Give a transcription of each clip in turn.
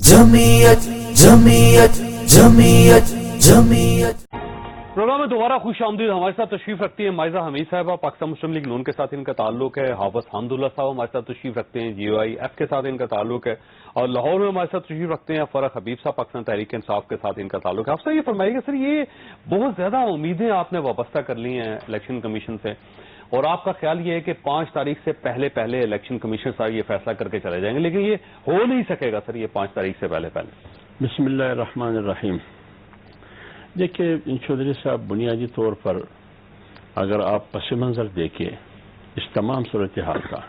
Jamiat Jamiat Jamiat Jamiat. Programme में दोबारा खुश आमदीद। हमारे साथ तशरीफ रखती है माइजा हमीद साहबा, पाकिस्तान मुस्लिम लीग नून के साथ इनका ताल्लुक है। हाफिज हमदुल्ला साहब हमारे साथ तशरीफ रखते हैं, GOIF के साथ इनका ताल्लुक है। और लाहौर में हमारे साथ तशरीफ रखते हैं फरक हबीब साहब, पाकिस्तान तहरीक इंसाफ के साथ इनका ताल्लुक है। आप सर ये फरमाइएगा, सर ये बहुत ज्यादा उम्मीदें आपने वाबस्ता कर ली हैं इलेक्शन कमीशन से, और आपका ख्याल ये है कि 5 तारीख से पहले पहले इलेक्शन कमीशन साहब ये फैसला करके चले जाएंगे, लेकिन ये हो नहीं सकेगा सर ये 5 तारीख से पहले पहले। बिस्मिल्लाहिर्रहमानिर्रहीम। देखिए चौधरी साहब, बुनियादी तौर पर अगर आप पस मंज़र देखिए इस तमाम सूरत हाल का,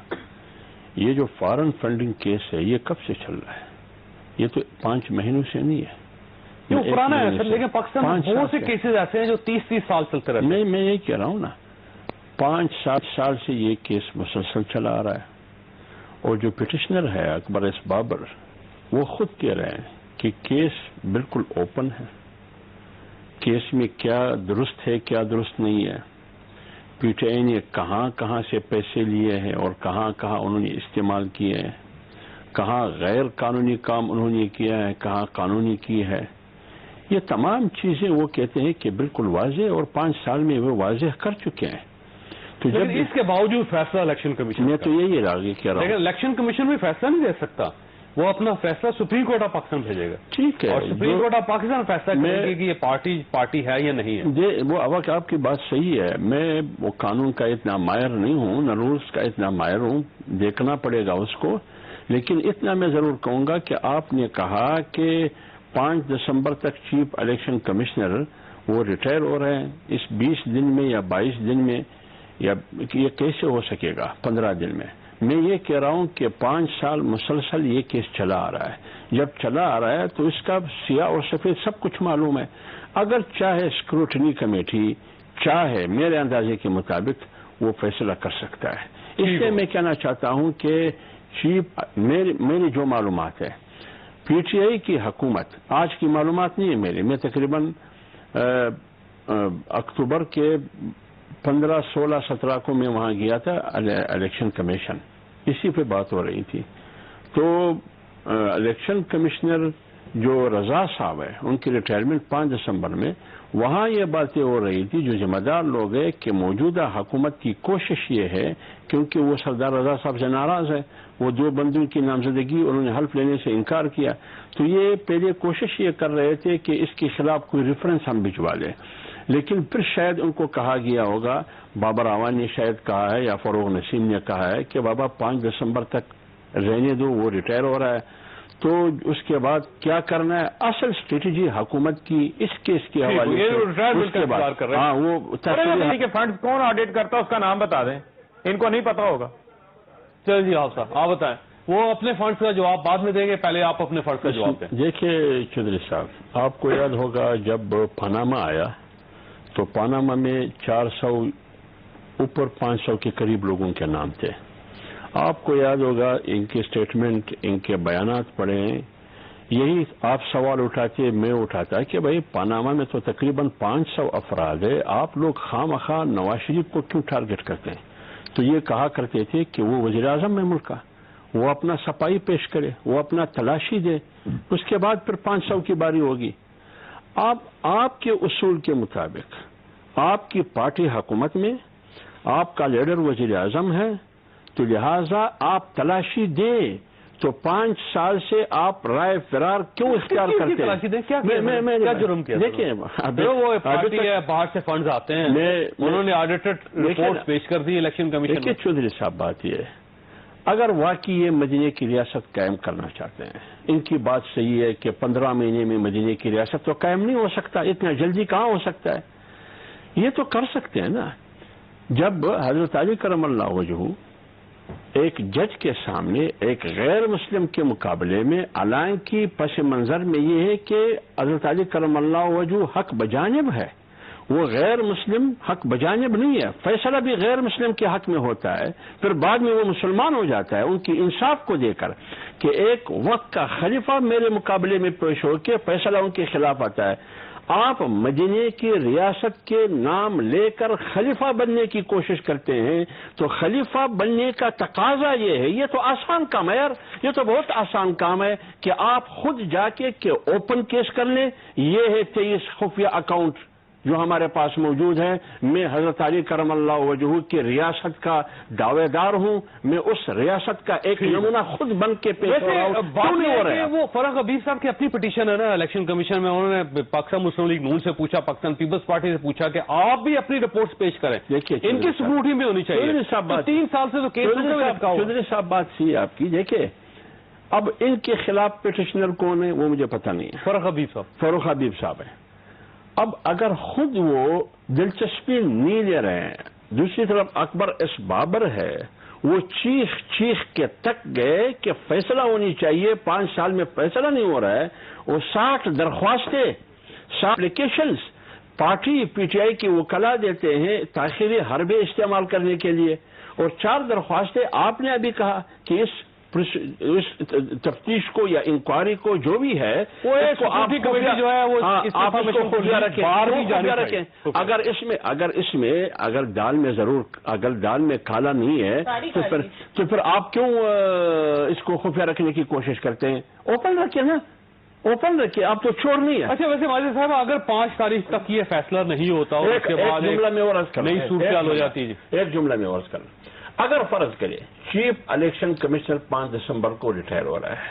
ये जो फॉरेन फंडिंग केस है ये कब से चल रहा है? ये तो 5 महीनों से नहीं है, ये पुराना है सर, लेकिन पाकिस्तान में बहुत से केसेस ऐसे हैं जो 30-30 साल चलते रहते हैं। मैं यही कह रहा हूँ ना, 5-7 साल से ये केस मुसलसल चला आ रहा है। और जो पिटिशनर है अकबर एस बाबर, वो खुद कह रहे हैं कि केस बिल्कुल ओपन है, केस में क्या दुरुस्त है क्या दुरुस्त नहीं है, PTI ने कहाँ कहाँ से पैसे लिए हैं और कहाँ कहाँ उन्होंने इस्तेमाल किए हैं, कहाँ गैर कानूनी काम उन्होंने किया है, कहाँ कानूनी की है, ये तमाम चीजें वो कहते हैं कि बिल्कुल वाज़ेह, और 5 साल में वो वाज़ेह कर चुके हैं। तो जब इसके बावजूद फैसला इलेक्शन कमीशन, मैं तो यही आगे कह रहा हूँ, लेकिन इलेक्शन कमीशन भी फैसला नहीं दे सकता, वो अपना फैसला सुप्रीम कोर्ट ऑफ पाकिस्तान भेजेगा। ठीक है, और सुप्रीम कोर्ट ऑफ पाकिस्तान फैसला करेगी कि ये पार्टी है या नहीं है। वो अब आपकी बात सही है। मैं वो कानून का इतना माहिर नहीं हूँ, न रूल्स का इतना माहिर हूँ, देखना पड़ेगा उसको। लेकिन इतना मैं जरूर कहूंगा कि आपने कहा कि 5 दिसंबर तक चीफ इलेक्शन कमिश्नर वो रिटायर हो रहे हैं, इस 20 दिन में या 22 दिन में, या ये कैसे हो सकेगा 15 दिन में? मैं ये कह रहा हूं कि 5 साल मुसलसल ये केस चला आ रहा है। जब चला आ रहा है तो इसका सिया और सफेद सब कुछ मालूम है। अगर चाहे स्क्रूटनी कमेटी चाहे, मेरे अंदाजे के मुताबिक वो फैसला कर सकता है। इसलिए मैं कहना चाहता हूं कि चीफ, मेरी जो मालूमात है, PTI की हुकूमत, आज की मालूमात नहीं है मेरी, मैं तकरीबन अक्टूबर के 15, 16, 17 को मैं वहां गया था इलेक्शन कमीशन, इसी पे बात हो रही थी। तो इलेक्शन कमिश्नर जो रजा साहब है, उनकी रिटायरमेंट 5 दिसंबर में, वहां ये बातें हो रही थी, जो जिम्मेदार लोग हैं, कि मौजूदा हुकूमत की कोशिश ये है, क्योंकि वो सरदार रजा साहब से नाराज है, वो 2 बंदों की नामजदगी उन्होंने हल्फ लेने से इनकार किया, तो ये पहले कोशिश ये कर रहे थे कि इसके खिलाफ कोई रेफरेंस हम भिजवा लें। लेकिन फिर शायद उनको कहा गया होगा, बाबर आवान ने शायद कहा है या फरोग नसीम ने कहा है कि बाबा 5 दिसंबर तक रहने दो, वो रिटायर हो रहा है, तो उसके बाद क्या करना है। असल स्ट्रेटेजी हुकूमत की इस केस के हवाले से, उसके बाद हाँ वो के फंड कौन ऑडिट करता है उसका नाम बता दें, इनको नहीं पता होगा। चलिए जी आप साहब आप बताएं, वो अपने फंड्स का जवाब बाद में देंगे, पहले आप अपने फंड्स का जवाब दें। देखिए चौधरी साहब, आपको याद होगा जब पनामा आया तो पनामा में 400 ऊपर 500 के करीब लोगों के नाम थे। आपको याद होगा इनके स्टेटमेंट, इनके बयानात पढ़े, यही आप सवाल उठाते, मैं उठाता कि भाई पनामा में तो तकरीबन 500 अफराद है, आप लोग खामखा नवाज शरीफ को क्यों टारगेट करते हैं? तो ये कहा करते थे कि वो वज़ीर आज़म है मुल्क का, वो अपना सफाई पेश करे, वो अपना तलाशी दे, उसके बाद फिर 500 की बारी होगी। आपके उसूल के मुताबिक आपकी पार्टी हुकूमत में, आपका लीडर वज़ीर आज़म है, तो लिहाजा आप तलाशी दें। तो 5 साल से आप राय फिरार क्यों इख्तियार करते हैं? क्या जुर्म किया? देखिए वो पार्टी है, बाहर से फंड्स आते हैं, उन्होंने ऑडिटेड रिपोर्ट पेश कर दी इलेक्शन कमीशन। देखिए चौधरी साहब, बात ये है, अगर वाकई ये मदीने की रियासत कायम करना चाहते हैं, इनकी बात सही है कि 15 महीने में मदीने की रियासत तो कायम नहीं हो सकता, इतना जल्दी कहाँ हो सकता है? ये तो कर सकते हैं ना। जब हजरत अली करमल्लाहु वजहू एक जज के सामने एक गैर मुस्लिम के मुकाबले में, हालांकि पस मंजर में ये है कि हजरत अली करमल्लाहु वजहू हक बजानिब है, वो गैर मुस्लिम हक बजानिब नहीं है, फैसला भी गैर मुस्लिम के हक में होता है, फिर बाद में वो मुसलमान हो जाता है उनकी इंसाफ को देकर कि एक वक्त का खलीफा मेरे मुकाबले में पेश होकर फैसला उनके खिलाफ आता है। آپ مدینے کی ریاست کے نام لے کر خلیفہ بننے کی کوشش کرتے ہیں تو خلیفہ بننے کا تقاضا یہ ہے، یہ تو آسان کام ہے یار، یہ تو بہت آسان کام ہے کہ آپ خود جا کے اوپن کیس کر لیں۔ یہ ہے 23 خفیہ اکاؤنٹ جو ہمارے پاس موجود ہے۔ میں حضرت علی کرم اللہ وجہہ کی ریاست کا دعوے دار ہوں، میں اس ریاست کا ایک نمونہ خود بن کے پیش ہو رہا ہوں۔ کیوں نہیں ہو رہا ہے؟ وہ فرح حبیب صاحب کی اپنی پٹیشن ہے نا الیکشن کمیشن میں، انہوں نے پاکستان مسلم لیگ نون سے پوچھا، پاکستان پیپلز پارٹی سے پوچھا کہ آپ بھی اپنی رپورٹس پیش کریں، ان کی سکروٹی بھی ہونی چاہیے۔ 3 سال سے تو کیس چودھری صاحب بات سی آپ کی، دیکھیں اب ان کے خلاف پٹیشنر کون ہے وہ مجھے پتہ نہیں ہے۔ فرح حبیب صاحب، فاروق حبیب صاحب ہیں۔ اب اگر خود وہ دلچسپی نہیں لے رہے ہیں، دوسری طرف اکبر ایس بابر ہے، وہ چیخ کے تک گئے کہ فیصلہ ہونی چاہیے، 5 سال میں فیصلہ نہیں ہو رہا ہے، وہ 60 درخواستیں 60 applications party P T I کی وکلا دیتے ہیں تاخیری حربے استعمال کرنے کے لیے، اور 4 درخواستیں آپ نے ابھی کہا کہ اس تفتیش کو یا انکوائری کو جو بھی ہے وہ کمیٹی جو ہے وہ آپ اس کو خفیہ رکھیں۔ اگر دال میں کالا نہیں ہے تو پھر آپ کیوں اس کو خفیہ رکھنے کی کوشش کرتے ہیں؟ اوپن رکھیں نا، اوپن رکھیں، آپ تو چور نہیں ہے۔ اچھا ویسے ماجد صاحب اگر 5 تاریخ تک یہ فیصلہ نہیں ہوتا اور اس کے بعد جملہ میں اور نئی صورتحال ہو جاتی ہے، ایک جملہ میں اور کرنا، اگر فرض کرے چیف الیکشن کمشنر 5 دسمبر کو ریٹائر ہو رہا ہے،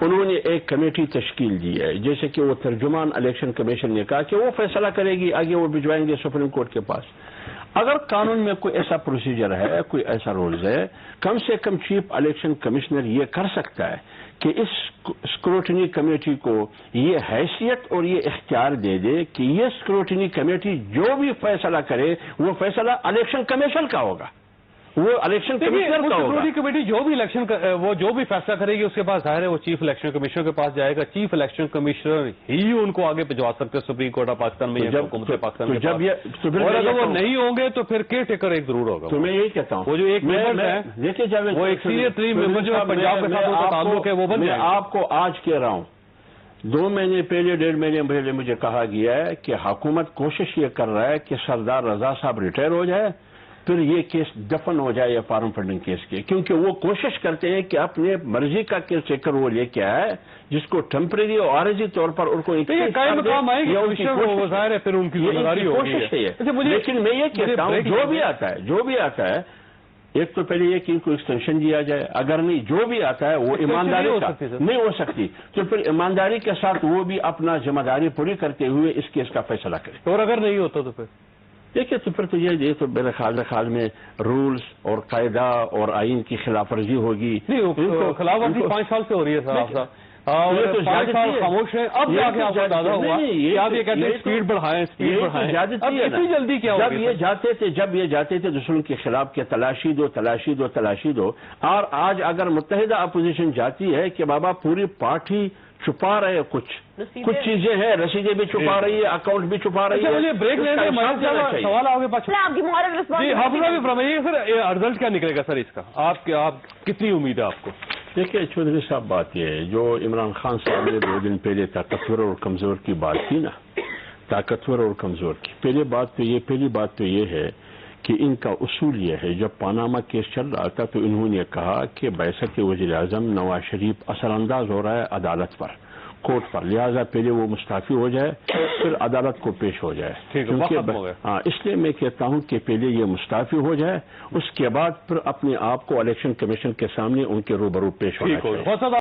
انہوں نے ایک کمیٹی تشکیل دی ہے، جیسے کہ وہ ترجمان الیکشن کمیشن نے کہا کہ وہ فیصلہ کرے گی، آگے وہ بھجوائیں گے سپریم کورٹ کے پاس۔ اگر قانون میں کوئی ایسا پروسیجر ہے، کوئی ایسا رولز ہے، کم سے کم چیف الیکشن کمشنر یہ کر سکتا ہے کہ اس اسکروٹنی کمیٹی کو یہ حیثیت اور یہ اختیار دے دے کہ یہ اسکروٹنی کمیٹی جو بھی فیصلہ کرے وہ فیصلہ الیکشن کمیشن کا ہوگا، وہ الیکشن کمیشنر کا ہوگا۔ کمیٹی جو بھی فیصلہ کرے گی اس کے پاس ظاہر ہے وہ چیف الیکشن کمشنر کے پاس جائے گا، چیف الیکشن کمشنر ہی ان کو آگے بھجوا سکتے ہیں سپریم کورٹ آف پاکستان میں یا حکومت پاکستان کے پاس، اور اگر وہ نہیں ہوں گے تو پھر کیئر ٹیکر ایک ضرور ہوگا۔ تو میں یہی کہتا ہوں وہ جو ایک ممبر ہے وہ ایک سینئر 3 ممبر جو پنجاب کے ساتھ ان کا تعلق ہے وہ بن جائے۔ میں آپ کو آج کہہ رہا ہوں، 2 مہینے پہلے 1.5 مہینے پہلے مجھے کہا گیا ہے کہ حکومت کوشش یہ کر رہا ہے کہ سردار رضا صاحب ریٹائر ہو جائے، پھر یہ کیس دفن ہو جائے یا فارم فنڈنگ کیس کے، کیونکہ وہ کوشش کرتے ہیں کہ اپنے مرضی کا کیس ٹیکر وہ لے کے آئے جس کو ٹیمپریری اور عارضی طور پر ان کو قائم مقام آئے گی، ظاہر ہے پھر ان کی ذمہ داری ہوگی۔ لیکن میں یہ کہتا ہوں جو بھی آتا ہے ایک تو پہلے یہ کہ ان کو ایکسٹینشن دیا جائے، اگر نہیں جو بھی آتا ہے وہ ایمانداری نہیں ہو سکتی تو پھر ایمانداری کے ساتھ وہ بھی اپنا ذمہ داری پوری کرتے ہوئے اس کیس کا فیصلہ کرے، اور اگر نہیں ہوتا تو پھر دیکھیے تو پھر تو یہ تو میرے خیال میں رولز اور قاعدہ اور آئین کی خلاف ورزی ہوگی۔ خلاف ورزی 5 سال سے ہو رہی ہے صاحب، اور 5 سال خاموش ہے، اب جا کے آپ کو اندازہ ہوا کہ آپ یہ کہتے ہیں اسپیڈ بڑھائیں، اب اتنی جلدی کیا ہوگی؟ جب یہ جاتے تھے دشمن کے خلاف کہ تلاشی دو، اور آج اگر متحدہ اپوزیشن جاتی ہے کہ بابا پوری پارٹی چھپا رہے کچھ چیزیں ہیں، رسیدیں بھی چھپا رہی ہے، اکاؤنٹ بھی چھپا رہی ہے۔ مجھے بریک لینے سوال آپ کے پاس آپ کی محرر رسپانس جی حافظ بھی فرمائیے سر، رزلٹ کیا نکلے گا سر اس کا؟ آپ کتنی امید ہے آپ کو؟ دیکھیے چودھری صاحب بات یہ ہے جو عمران خان صاحب نے 2 دن پہلے طاقتور اور کمزور کی بات کی نا، طاقتور اور کمزور کی پہلی بات تو یہ ہے کہ ان کا اصول یہ ہے، جب پاناما کیس چل رہا تھا تو انہوں نے کہا کہ بعثت وزیر اعظم نواز شریف اثر انداز ہو رہا ہے عدالت پر، کورٹ پر، لہذا پہلے وہ مستعفی ہو جائے پھر عدالت کو پیش ہو جائے، اس لیے میں کہتا ہوں کہ پہلے یہ مستعفی ہو جائے، اس کے بعد پھر اپنے آپ کو الیکشن کمیشن کے سامنے ان کے روبرو پیش ہونا چاہیے۔